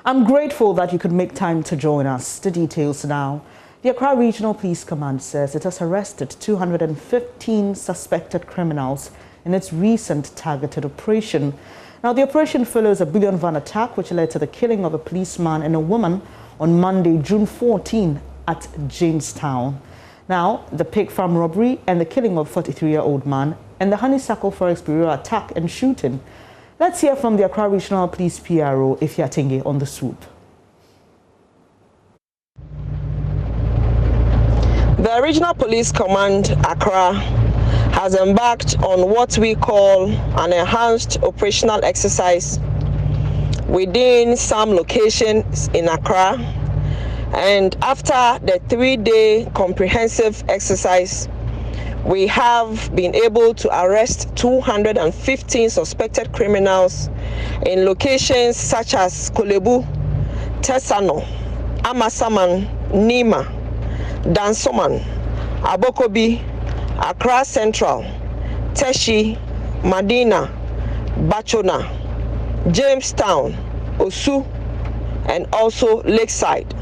I'm grateful that you could make time to join us. The details now. The Accra Regional Police Command says it has arrested 215 suspected criminals in its recent targeted operation. Now, the operation follows a billion van attack which led to the killing of a policeman and a woman on Monday, June 14 at Jamestown. Now, the pig farm robbery and the killing of a 43-year-old man and the Honeysuckle Forest Bureau attack and shooting. Let's hear from the Accra Regional Police PRO, Ifya Tinge, on the swoop. The Regional Police Command, Accra, has embarked on what we call an enhanced operational exercise within some locations in Accra. And after the 3-day comprehensive exercise, we have been able to arrest 215 suspected criminals in locations such as Kolebu, Tesano, Amasaman, Nima, Dansoman, Abokobi, Accra Central, Teshi, Madina, Bachona, Jamestown, Osu, and also Lakeside.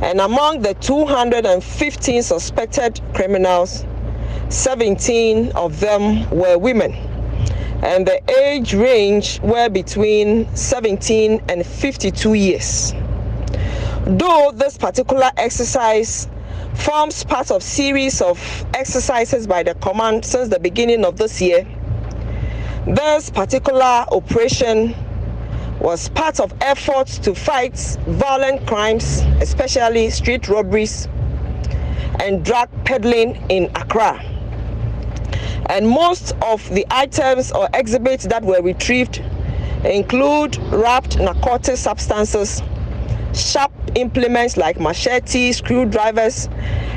And among the 215 suspected criminals, 17 of them were women, and the age range were between 17 and 52 years. Though this particular exercise forms part of series of exercises by the command since the beginning of this year, this particular operation was part of efforts to fight violent crimes, especially street robberies and drug peddling in Accra. And most of the items or exhibits that were retrieved include wrapped narcotic substances, sharp implements like machetes, screwdrivers,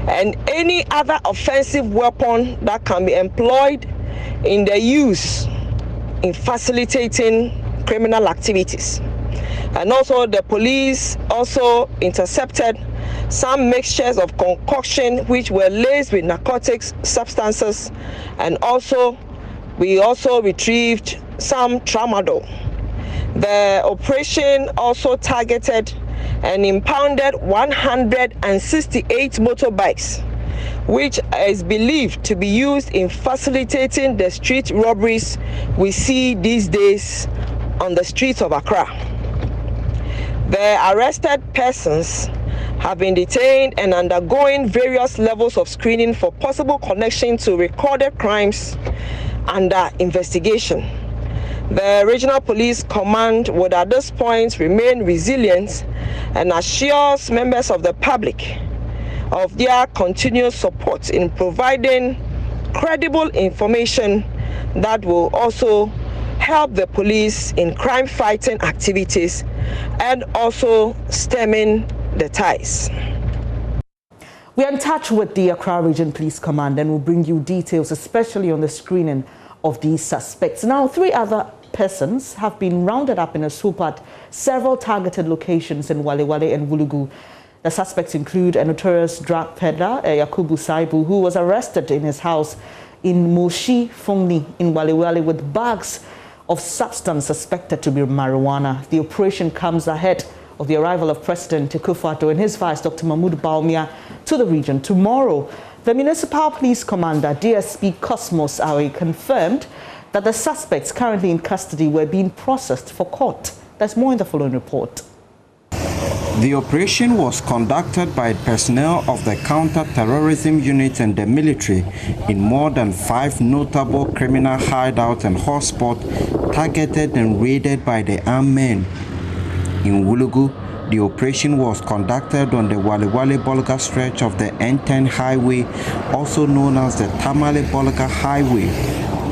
and any other offensive weapon that can be employed in the use in facilitating criminal activities. And also the police also intercepted some mixtures of concoction which were laced with narcotics substances, and also we also retrieved some tramadol. The operation also targeted and impounded 168 motorbikes, which is believed to be used in facilitating the street robberies we see these days on the streets of Accra. The arrested persons have been detained and undergoing various levels of screening for possible connection to recorded crimes under investigation. The Regional Police Command would at this point remain resilient and assures members of the public of their continued support in providing credible information that will also help the police in crime fighting activities and also stemming the ties. We are in touch with the Accra Region Police Command and will bring you details, especially on the screening of these suspects. Now, 3 other persons have been rounded up in a swoop at several targeted locations in Walewale and Wulugu. The suspects include a notorious drug peddler, Yakubu Saibu, who was arrested in his house in Moshi Fongni in Walewale with bags of substance suspected to be marijuana. The operation comes ahead of the arrival of President Akufo-Addo and his vice, Dr. Mahmoud Bawumia, to the region tomorrow. The Municipal Police Commander, DSP Cosmos Awe, confirmed that the suspects currently in custody were being processed for court. There's more in the following report. The operation was conducted by personnel of the counter-terrorism unit and the military in more than 5 notable criminal hideouts and hotspots targeted and raided by the armed men. In Wulugu, the operation was conducted on the Walewale-Bolga stretch of the N10 highway, also known as the Tamale-Bolga highway,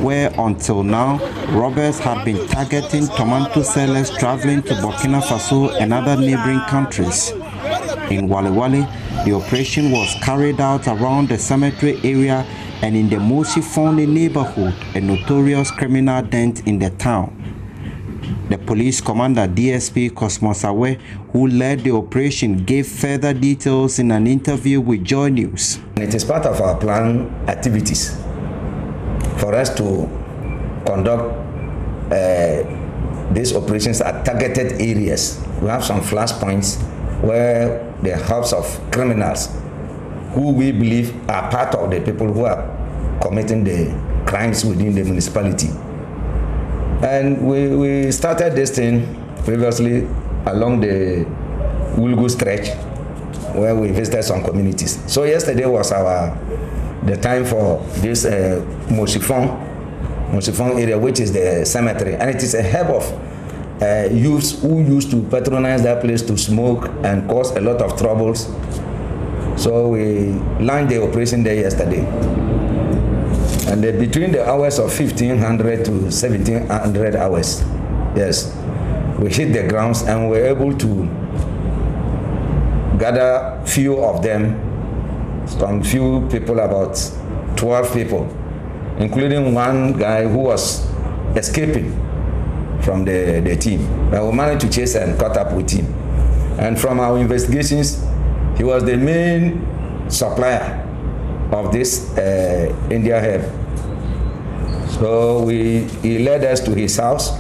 where until now, robbers had been targeting tomato sellers traveling to Burkina Faso and other neighboring countries. In Walewale, the operation was carried out around the cemetery area and in the Moshi Fongni neighborhood, a notorious criminal den in the town. The police commander, DSP Cosmos Awe, who led the operation, gave further details in an interview with JoyNews. It is part of our planned activities for us to conduct these operations at targeted areas. We have some flash points where the hubs of criminals who we believe are part of the people who are committing the crimes within the municipality. And we started this thing previously along the Wulgu stretch where we visited some communities. So yesterday was the time for this Mosifon area, which is the cemetery, and it is a hub of youths who used to patronize that place to smoke and cause a lot of troubles. So we launched the operation there yesterday, and between the hours of 1500 to 1700 hours, yes, we hit the grounds and were able to gather few of them, some few people, about 12 people, including one guy who was escaping from the team. But we managed to chase and caught up with him. And from our investigations, he was the main supplier of this India herb. So he led us to his house,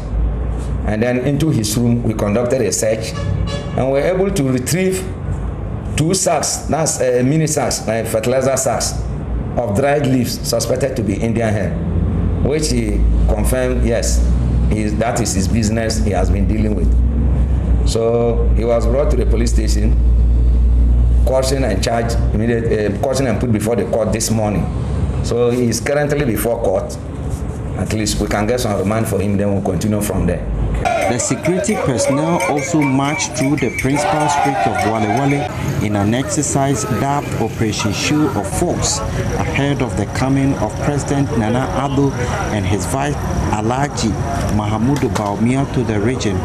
and then into his room we conducted a search, and we were able to retrieve 2 sacks, that's mini sacks, like fertilizer sacks, of dried leaves suspected to be Indian herb, which he confirmed, yes, that is his business he has been dealing with. So he was brought to the police station, cautioned and charged, cautioned and put before the court this morning. So he is currently before court. At least we can get some remand for him, then we'll continue from there. The security personnel also marched through the principal street of Walewale in an exercise dubbed Operation Show of Force ahead of the coming of President Nana Addo and his vice Alhaji Mahamudu Bawumia to the region.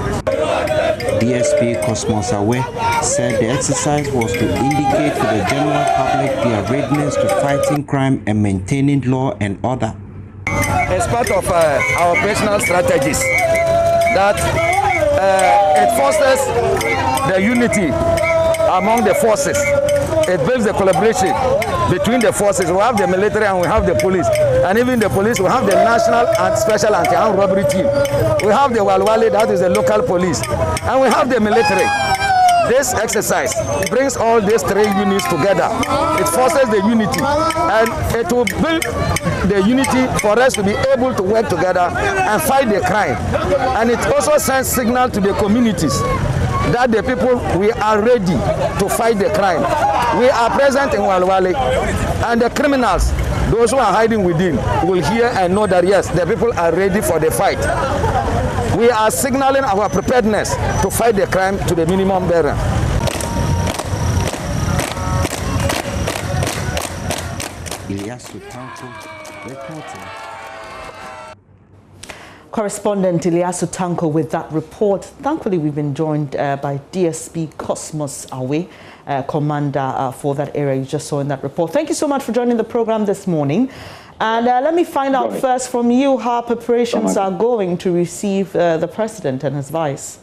DSP Cosmos Awe said the exercise was to indicate to the general public their readiness to fighting crime and maintaining law and order. As part of our operational strategies, that it fosters the unity among the forces. It builds the collaboration between the forces. We have the military and we have the police. And even the police, we have the national and special anti-armed robbery team. We have the Walewale, that is the local police. And we have the military. This exercise brings all these 3 units together. It fosters the unity, and it will build the unity for us to be able to work together and fight the crime. And it also sends signal to the communities that the people, we are ready to fight the crime. We are present in Walewale, and the criminals, those who are hiding within, will hear and know that yes, the people are ready for the fight. We are signaling our preparedness to fight the crime to the minimum barrier. Correspondent Ilyasu Tanko with that report. Thankfully, we've been joined by DSP Cosmos Awe, commander for that area you just saw in that report. Thank you so much for joining the program this morning. And let me find out first from you how preparations are going to receive the president and his vice.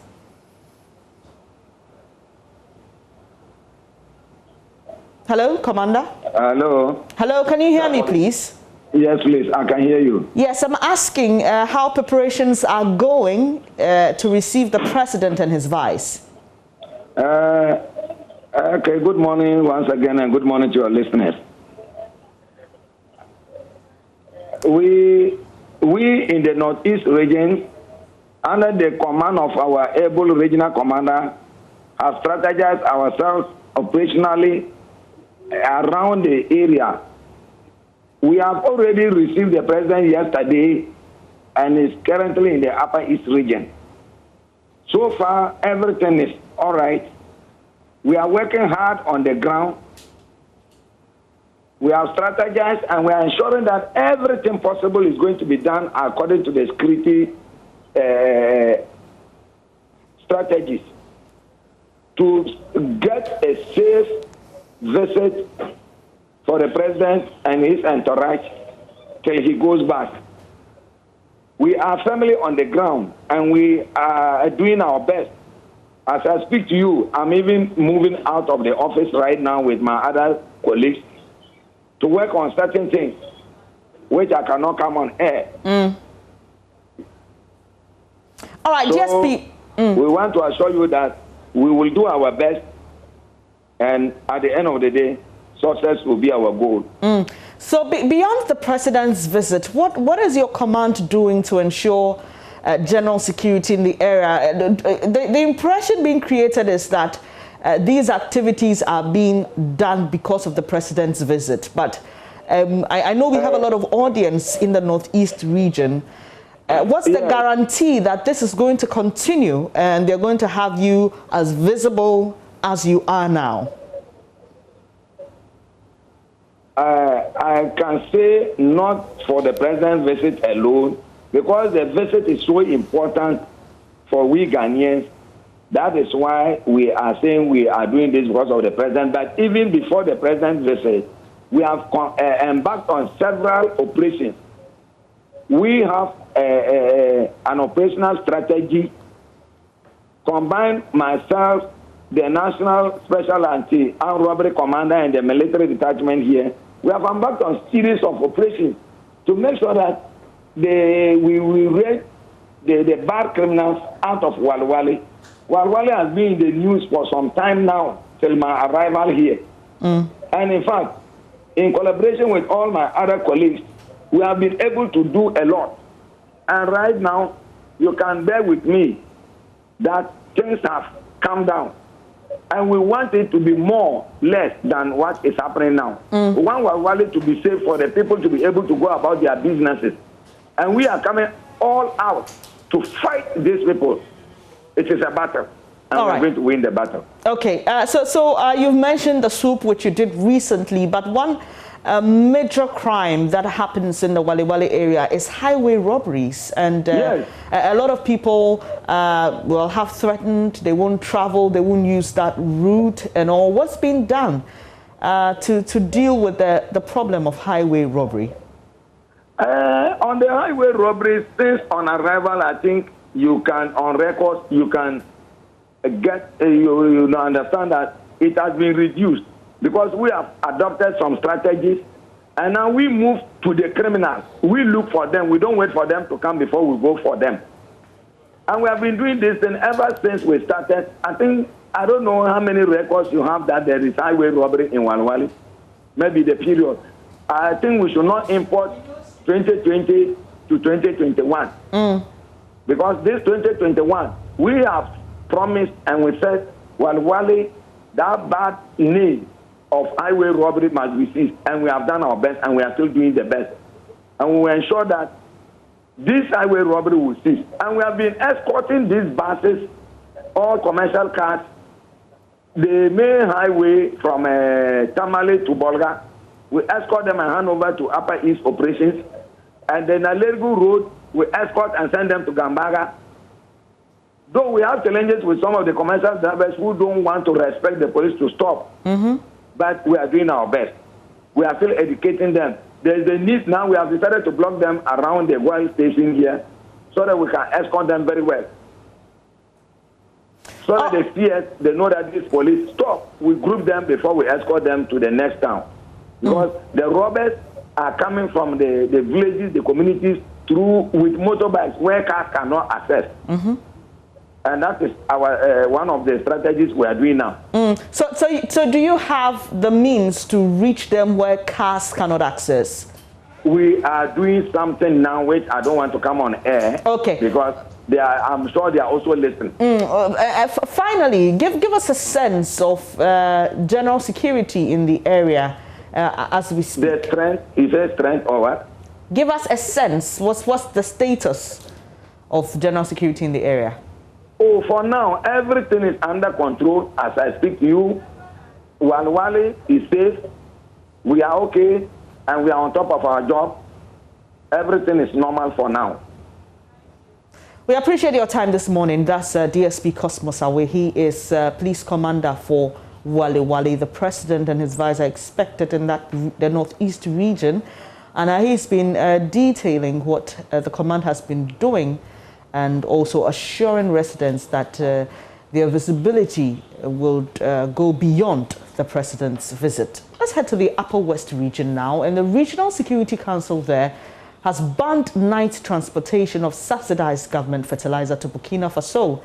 Hello, Commander? Hello. Hello, can you hear me, please? Yes, please. I can hear you. Yes, I'm asking how preparations are going to receive the president and his vice. Okay, good morning once again, and good morning to your listeners. We in the Northeast region, under the command of our able regional commander, have strategized ourselves operationally around the area. We have already received the president yesterday and is currently in the Upper East region. So far, everything is all right. We are working hard on the ground. We have strategized and we are ensuring that everything possible is going to be done according to the security strategies to get a safe visit for the president and his entourage till he goes back. We are firmly on the ground and we are doing our best. As I speak to you, I'm even moving out of the office right now with my other colleagues to work on certain things which I cannot come on air. All right, so DSP. We want to assure you that we will do our best, and at the end of the day, success will be our goal. So beyond the president's visit, what is your command doing to ensure general security in the area? The impression being created is that these activities are being done because of the president's visit. But I know we have a lot of audience in the Northeast region. What's the guarantee that this is going to continue and they're going to have you as visible as you are now? I can say not for the president's visit alone, because the visit is so important for we Ghanaians. That is why we are saying we are doing this because of the president. But even before the president's visit, we have embarked on several operations. We have an operational strategy. Combine myself, the National Special Anti-Armed Robbery Commander, and the military detachment here. We have embarked on a series of operations to make sure that we raise the bad criminals out of Walewale. Walewale has been in the news for some time now, till my arrival here. And in fact, in collaboration with all my other colleagues, we have been able to do a lot. And right now, you can bear with me that things have come down. And we want it to be more, less than what is happening now. We want Walewale to be safe for the people to be able to go about their businesses. And we are coming all out to fight these people. It is a battle. And we're going to win the battle. Okay, so you've mentioned the soup, which you did recently, but one major crime that happens in the Walewale area is highway robberies. And a lot of people will have threatened, they won't travel, they won't use that route and all. What's been done to deal with the problem of highway robbery? On the highway robberies, since on arrival, I think you can, on record, you can get, you understand that it has been reduced because we have adopted some strategies, and now we move to the criminals. We look for them. We don't wait for them to come before we go for them. And we have been doing this thing ever since we started. I think, I don't know how many records you have that there is highway robbery in Walewale. Maybe the period. I think we should not import 2020 to 2021. Because this 2021, we have promised and we said, Walewale, that bad name of highway robbery must be ceased. And we have done our best, and we are still doing the best. And we will ensure that this highway robbery will cease. And we have been escorting these buses, all commercial cars, the main highway from Tamale to Bolga. We escort them and hand over to Upper East Operations. And then Alergu Road, we escort and send them to Gambaga. Though we have challenges with some of the commercial drivers who don't want to respect the police to stop. But we are doing our best. We are still educating them. There is a need now. We have decided to block them around the Gwai station here so that we can escort them very well. So that they see us, they know that this police stop. We group them before we escort them to the next town. Because the robbers are coming from the villages, the communities, through with motorbikes where cars cannot access. And that is our one of the strategies we are doing now. So do you have the means to reach them where cars cannot access? We are doing something now which I don't want to come on air. Okay. Because they are, I'm sure they are also listening. Finally, give us a sense of general security in the area as we speak. The strength, is there strength or what? Give us a sense. What's the status of general security in the area? Oh, for now, everything is under control as I speak to you. Walewale is safe. We are okay, and we are on top of our job. Everything is normal for now. We appreciate your time this morning. That's DSP Cosmos Awe. He is police commander for Walewale. The president and his vice are expected in the Northeast region. And he's been detailing what the command has been doing and also assuring residents that their visibility will go beyond the president's visit. Let's head to the Upper West region now. And the Regional Security Council there has banned night transportation of subsidized government fertilizer to Burkina Faso.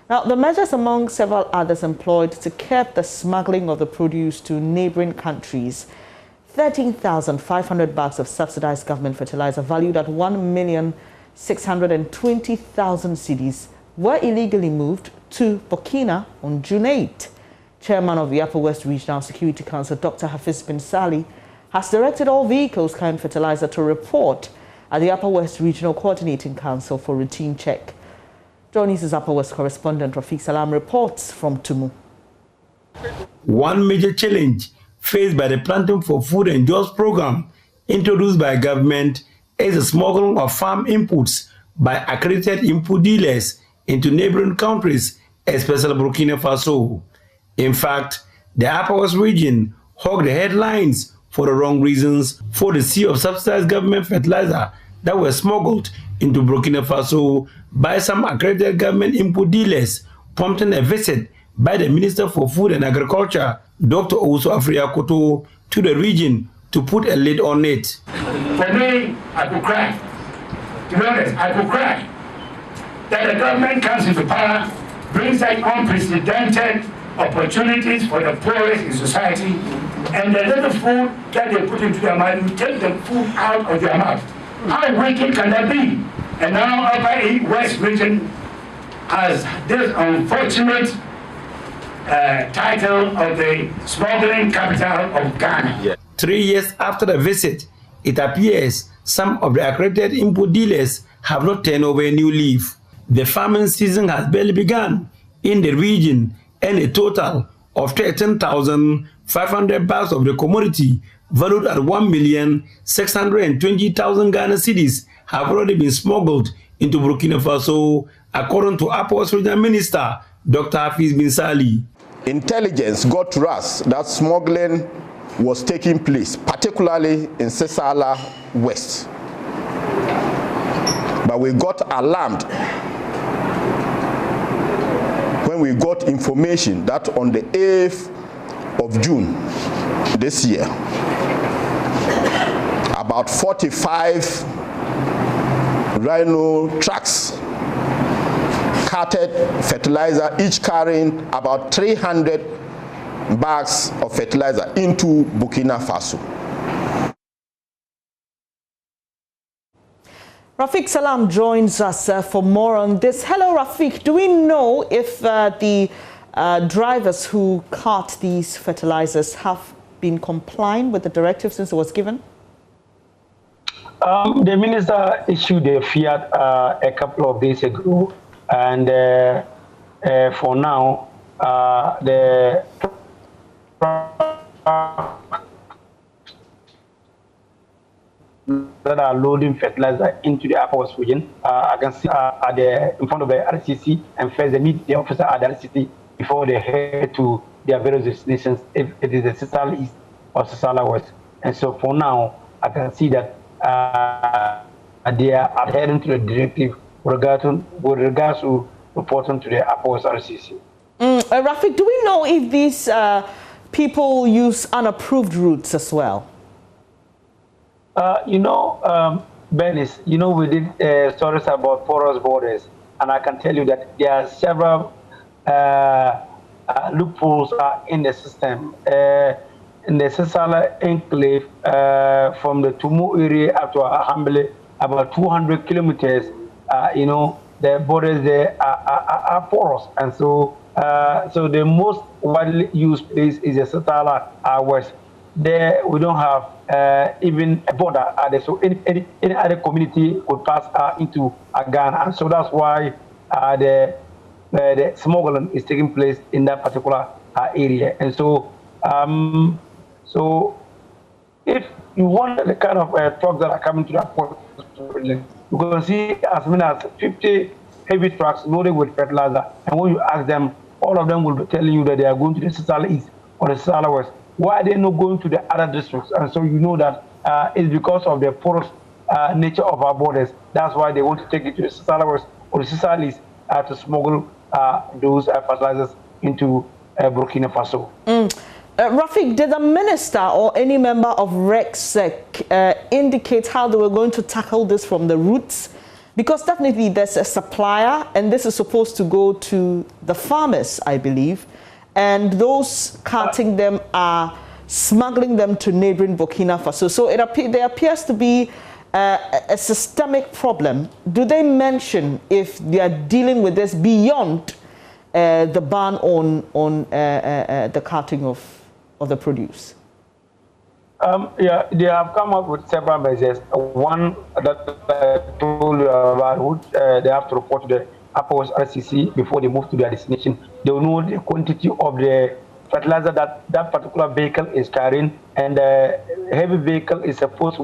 Now, the measures, among several others, employed to curb the smuggling of the produce to neighboring countries. 13,500 bags of subsidized government fertilizer valued at 1,620,000 cedis were illegally moved to Burkina on June 8. Chairman of the Upper West Regional Security Council, Dr. Hafiz bin Sali, has directed all vehicles carrying fertilizer to report at the Upper West Regional Coordinating Council for routine check. JoyNews' Upper West correspondent Rafiq Salam reports from Tumu. One major challenge faced by the Planting for Food and Jobs program introduced by government is the smuggling of farm inputs by accredited input dealers into neighboring countries, especially Burkina Faso. In fact, the Upper West region hogged the headlines for the wrong reasons for the sea of subsidized government fertilizer that were smuggled into Burkina Faso by some accredited government input dealers, prompting a visit by the Minister for Food and Agriculture, Dr. Owusu Afriakoto, to the region to put a lid on it. For me, I could cry. To be honest, I could cry that the government comes into power, brings such unprecedented opportunities for the poorest in society, and the little food that they put into their mouth, you take the food out of their mouth. How wicked can that be? And now Upper West region has this unfortunate title of the smuggling capital of Ghana. Yeah. 3 years after the visit, it appears some of the accredited input dealers have not turned over a new leaf. The farming season has barely begun in the region, and a total of 13,500 bags of the commodity valued at 1,620,000 Ghana cedis have already been smuggled into Burkina Faso, according to Upper West Regional Minister Dr. Hafiz bin Sali. Intelligence got to us that smuggling was taking place, particularly in Sesala West. But we got alarmed when we got information that on the 8th of June this year, about 45 Rhino trucks carted fertilizer, each carrying about 300 bags of fertilizer into Burkina Faso. Rafiq Salam joins us for more on this. Hello, Rafiq. Do we know if the drivers who cart these fertilizers have been complying with the directive since it was given? The minister issued a fiat a couple of days ago, and for now, the that are loading fertilizer into the Upper West region, I can see in front of the RCC, and first they meet the officer at the RCC before they head to their various destinations, if it is the Sesala East or Sesala West. And so for now, I can see that they are adhering to the directive with regards to reporting to the Upper West RCC. Rafiq, do we know if these people use unapproved routes as well? Bernice, we did stories about porous borders, and I can tell you that there are several loopholes in the system. In the Sesala enclave, from the Tumu area up to Ahambele, about 200 kilometers, the borders there are porous, and so the most widely used place is the Sesala West. There we don't have even a border, so any other community could pass into Ghana, and so that's why the smuggling is taking place in that particular area. And so, so if you want the kind of trucks that are coming to that port, you can see as many as 50 heavy trucks loaded with fertilizer, and when you ask them, all of them will be telling you that they are going to the Sesala East or the Sesala West. Why are they not going to the other districts? And so you know that it's because of the porous nature of our borders. That's why they want to take it to the Sesala West or the Sesala East to smuggle those fertilizers into Burkina Faso. Rafiq, did the minister or any member of RECSEC indicate how they were going to tackle this from the roots? Because definitely there's a supplier, and this is supposed to go to the farmers, I believe, and those carting them are smuggling them to neighboring Burkina Faso. So there appears to be a systemic problem. Do they mention if they are dealing with this beyond the ban on the carting of the produce? Yeah, they have come up with several measures. One that I told you about, they have to report to the Upper West RCC before they move to their destination. They will know the quantity of the fertilizer that particular vehicle is carrying, and the heavy vehicle is supposed to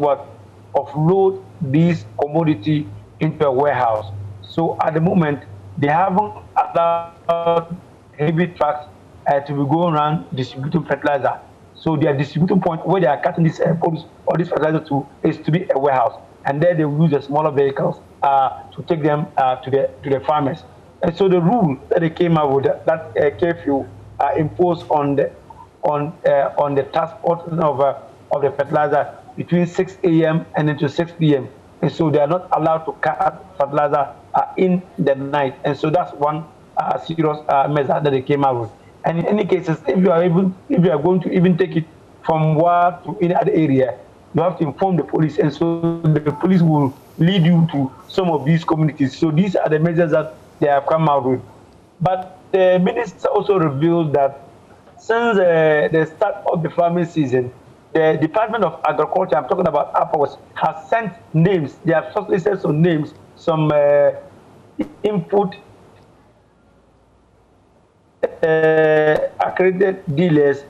offload these commodity into a warehouse. So at the moment, they haven't allowed heavy trucks to be going around distributing fertilizer. So their distributing point where they are cutting this produce or this fertilizer to is to be a warehouse, and there they will use the smaller vehicles to take them to the farmers. And so the rule that they came out with, that curfew imposed on the transport of the fertilizer between 6 a.m. and into 6 p.m. And so they are not allowed to cut fertilizer in the night. And so that's one serious measure that they came out with. And in any cases, if you are going to even take it from one to any other area, you have to inform the police, and so the police will lead you to some of these communities. So these are the measures that they have come out with. But the minister also revealed that since the start of the farming season, the Department of Agriculture, I'm talking about Upper West, has sent names. They have shortlisted some names, some input accredited dealers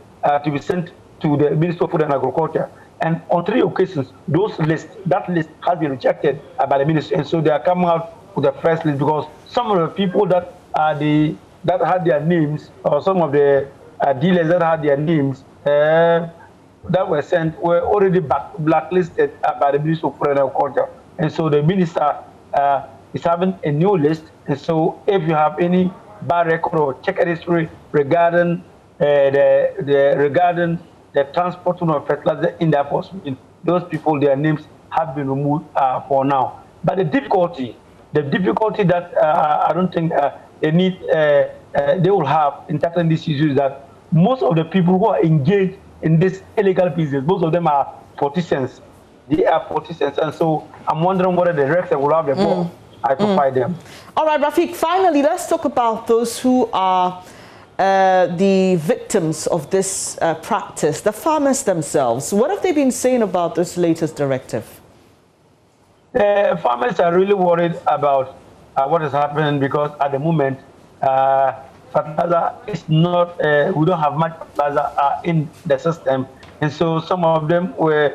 to be sent to the Ministry of Food and Agriculture. And on 3 occasions, that list has been rejected by the ministry. And so they are coming out with the first list because some of the people that had their names, or some of the dealers that had their names that were sent were already blacklisted by the Ministry of Food and Agriculture. And so the minister is having a new list. And so if you have any bad record or check history regarding the transportation of fertilizer in the port, those people, their names have been removed for now. But the difficulty that I don't think they will have in tackling this issue is that most of the people who are engaged in this illegal business, most of them are politicians. They are politicians, and so I'm wondering whether the RECSEC will have the ball to fight them. All right, Rafiq, finally, let's talk about those who are the victims of this practice, the farmers themselves. What have they been saying about this latest directive? The farmers are really worried about what is happening because at the moment, fertilizer is not, we don't have much fertilizer in the system. And so some of them were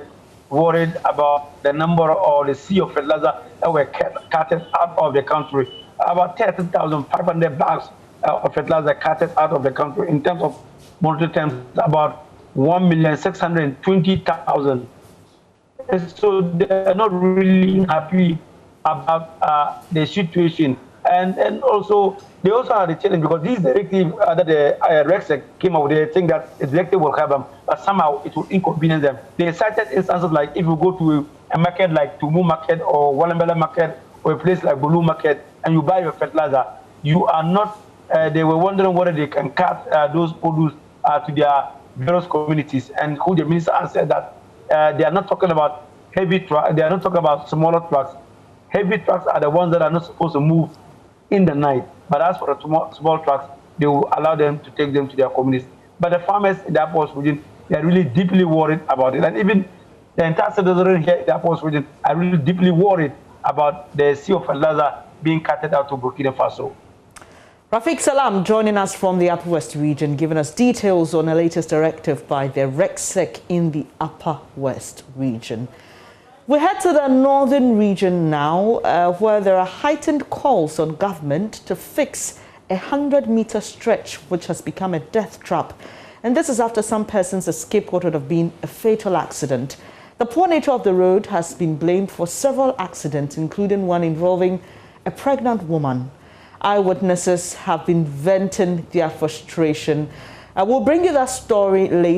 worried about the number or the sea of fertilizer that were carted out of the country. About 30,500 bags of fertilizer carted out of the country. In terms of monetary terms, about 1,620,000. And so they're not really happy about the situation. And also, they also had a challenge because this directive that the RECSEC came out with, they think that the directive will help them, but somehow it will inconvenience them. They cited instances like if you go to a market like Tumu Market or Walewale Market or a place like Bulu Market and you buy your fertilizer, you are not, they were wondering whether they can cut those produce to their various communities. And who the minister answered that they are not talking about heavy trucks, they are not talking about smaller trucks. Heavy trucks are the ones that are not supposed to move in the night. But as for the small trucks, they will allow them to take them to their communities. But the farmers in the Upper West region, they are really deeply worried about it. And even the entire citizens here in the Upper West region are really deeply worried about the sea of fertilizer being carted out to Burkina Faso. Rafiq Salam joining us from the Upper West region, giving us details on the latest directive by the RECSEC in the Upper West region. We head to the northern region now, where there are heightened calls on government to fix a 100-meter stretch which has become a death trap. And this is after some persons escaped what would have been a fatal accident. The poor nature of the road has been blamed for several accidents, including one involving a pregnant woman. Eyewitnesses have been venting their frustration. We'll bring you that story later.